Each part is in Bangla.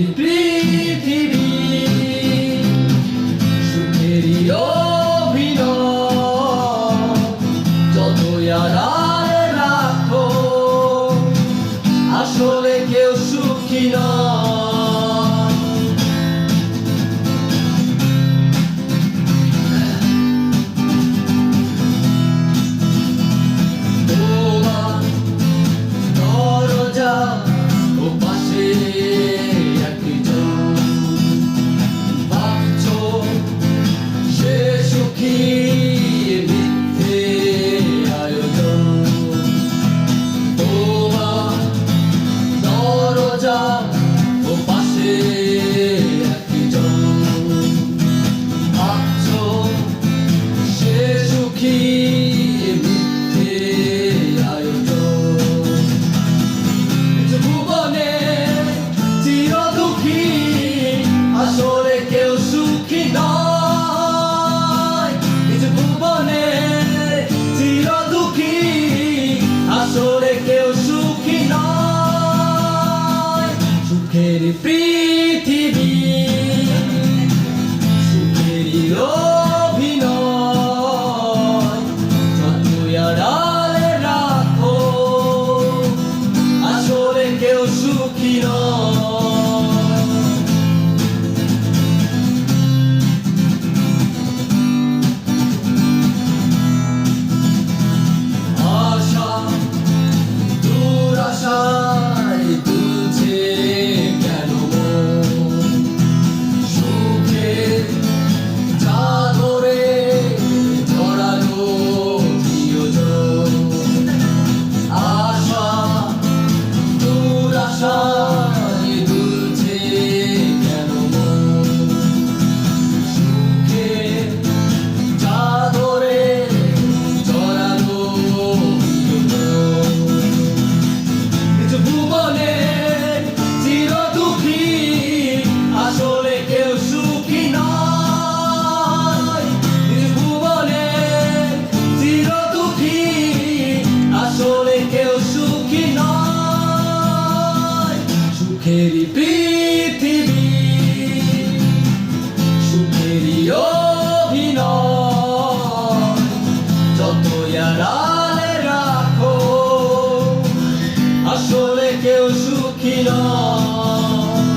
সুখেরই পৃথিবী, সুখেরই অভিনয়, যতই আড়ালে রাখো আসলে কেউ সুখী নয়। তোমার দরজা ও পাশে একজন ভাবছো সে সুখী, মিথ্যে আয়োজন। তোমার দরজা ও পাশে একজন ভাবছো সে সুখী, মিথ্যে আয়োজন। ভুবনে চির দুঃখী আসলে কেউ সুখী নয়। ভুবনে চির দুঃখী আসলে কেউ সুখী নয়। সুখের পৃথিবী, সুখেরই অভিনয়, যতই আড়ালে রাখো আসলে কেউ সুখী নয়। আশা দুরাশায় দুলছে কেন মন, সুখের চাদরে জড়ানো প্রিয়জন। আশা দুরাশায় দুলছে কেন মন, সুখের চাদরে জড়ানো প্রিয়জন। ভুবনে চির দুঃখী আসলে কেউ সুখী নয়। ভুবনে চির দুঃখী আসলে কেউ সুখী নয়। সুখেরই পৃথিবী, সুখেরই অভিনয়, যতই আড়ালে রাখো আসলে কেউ সুখী নয়।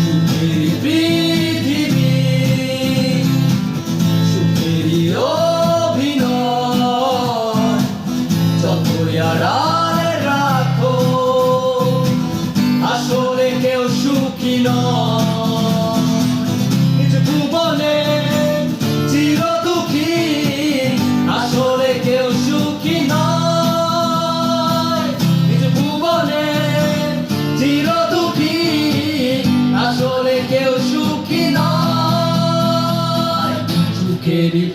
সুখেরই পৃথিবী, সুখেরই অভিনয়, যতই আড়ালে রাখো আসলে কেউ সুখী নয়। ভুবনে চির দুঃখী আসলে কেউ সুখী নয়। ভুবনে চির দুঃখী আসলে কেউ সুখী নয়। সুখেরই